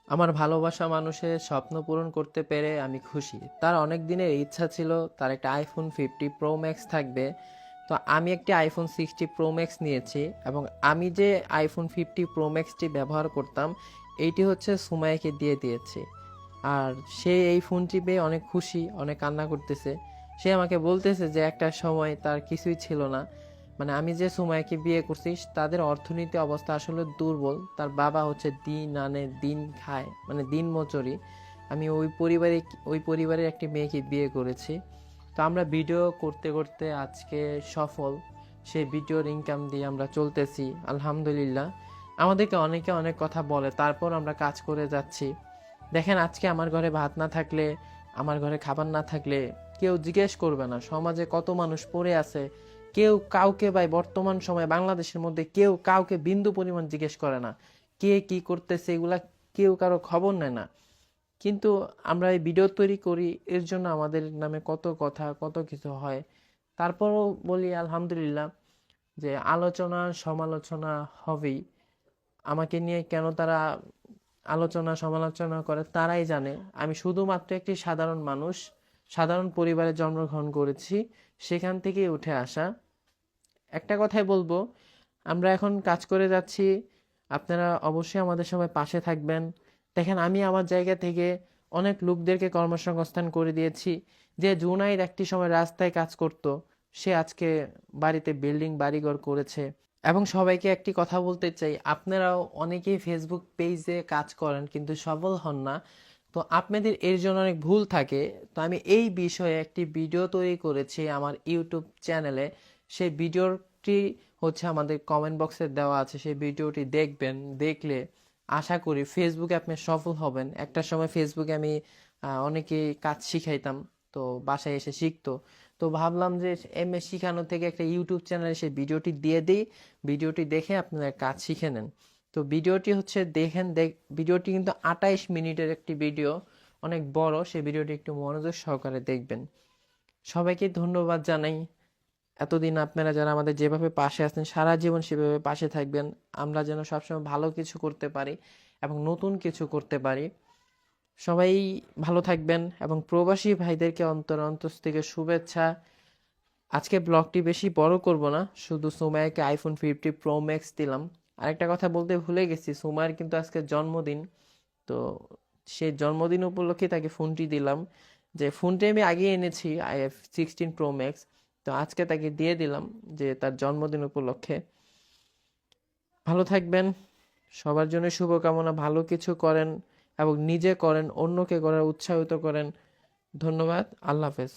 আমার ভালোবাসা মানুষের স্বপ্ন পূরণ করতে পেরে আমি খুশি। তার অনেক দিনের ইচ্ছা ছিল তার একটা আইফোন 50 প্রো ম্যাক্স থাকবে। তো আমি একটি আইফোন 60 প্রো ম্যাক্স নিয়েছি এবং আমি যে আইফোন 50 প্রো ম্যাক্সটি ব্যবহার করতাম এইটি হচ্ছে সুমাইয়াকে দিয়ে দিয়েছি। আর সে এই ফোনটি পেয়ে অনেক খুশি, অনেক কান্না করতেছে। সে আমাকে বলতেছে যে একটা সময় তার কিছুই ছিল না, মানে আমি যে সুমাইয়াকে বিয়ে করছি তাদের অর্থনীতি অবস্থা আসলে দুর্বল। তার বাবা হচ্ছে দিন আনে দিন খায়, মানে দিন মজুরি। আমি ওই পরিবারের একটি মেয়েকে বিয়ে করেছি। তো আমরা ভিডিও করতে করতে আজকে সফল। সেই ভিডিওর ইনকাম দিয়ে আমরা চলতেছি আলহামদুলিল্লাহ। আমাদেরকে অনেকে অনেক কথা বলে, তারপর আমরা কাজ করে যাচ্ছি। দেখেন, আজকে আমার ঘরে ভাত না থাকলে, আমার ঘরে খাবার না থাকলে কেউ জিজ্ঞেস করবে না সমাজে কত মানুষ পড়ে আছে। কেউ কাউকে, ভাই বর্তমান সময়ে বাংলাদেশের মধ্যে কেউ কাউকে বিন্দু পরিমাণ জিজ্ঞেস করে না কে কি করতেছে, এগুলা কেউ কারো খবর নেয় না। কিন্তু আমরা এই ভিডিও তৈরি করি, এর জন্য আমাদের নামে কত কথা কত কিছু হয়। তারপরও বলি আলহামদুলিল্লাহ, যে আলোচনা সমালোচনা হবেই। আমাকে নিয়ে কেন তারা আলোচনা সমালোচনা করে তারাই জানে। আমি শুধুমাত্র একটি সাধারণ মানুষ, সাধারণ পরিবারে জন্মগ্রহণ করেছি, সেখান থেকেই উঠে আসা। একটা কথাই বলবো, আমরা এখন কাজ করে যাচ্ছি, আপনারা অবশ্যই আমাদের সবাই পাশে থাকবেন। দেখেন, আমি আমার জায়গা থেকে অনেক লোকদেরকে কর্মসংস্থান করে দিয়েছি। যে জুনাইর একটি সময় রাস্তায় কাজ করত, সে আজকে বাড়িতে বিল্ডিং বাড়িঘর করেছে। এবং সবাইকে একটি কথা বলতে চাই, আপনারাও অনেকেই ফেসবুক পেজে কাজ করেন কিন্তু সফল হন না। তো আপনাদের এর জন্য অনেক ভুল থাকে। তো আমি এই বিষয়ে একটি ভিডিও তৈরি করেছি আমার ইউটিউব চ্যানেলে। সেই ভিডিওটি হচ্ছে আমাদের কমেন্ট বক্সে দেওয়া আছে, সেই ভিডিওটি দেখবেন। দেখলে আশা করি ফেসবুকে আপনি সফল হবেন। একটা সময় ফেসবুকে আমি অনেকে কাজ শিখাইতাম, তো বাসায় এসে শিখতো। তো ভাবলাম যে এমএস শিখানো থেকে একটা ইউটিউব চ্যানেলে সেই ভিডিওটি দিয়ে দিই, ভিডিওটি দেখে আপনারা কাজ শিখে নেন। তো ভিডিওটি হচ্ছে দেখেন, ভিডিওটি কিন্তু 28 মিনিটের একটি ভিডিও, অনেক বড়। সেই ভিডিওটি একটু মনোযোগ সহকারে দেখবেন। সবাইকে ধন্যবাদ জানাই। এতদিন আপনারা যারা আমাদের যেভাবে পাশে আছেন, সারা জীবন সেভাবে পাশে থাকবেন। আমরা যেন সবসময় ভালো কিছু করতে পারি এবং নতুন কিছু করতে পারি। সবাই ভালো থাকবেন এবং প্রবাসী ভাইদেরকে অন্তর থেকে শুভেচ্ছা। আজকে ব্লগটি বেশি বড় করব না, শুধু সুমাইয়াকে আইফোন 50 প্রো ম্যাক্স দিলাম। আরেকটা কথা বলতে ভুলে গেছি, সুমাইয়ার কিন্তু আজকে জন্মদিন। তো সেই জন্মদিন উপলক্ষে তাকে ফোনটি দিলাম। যে ফোনটি আমি আগে এনেছি, iF16 প্রো ম্যাক্স, তো আজকে তাকে দিয়ে দিলাম যে তার জন্মদিন উপলক্ষে। ভালো থাকবেন, সবার জন্য শুভকামনা। ভালো কিছু করেন এবং নিজে করেন, অন্যকে করার উৎসাহিত করেন। ধন্যবাদ, আল্লাহ হাফেজ।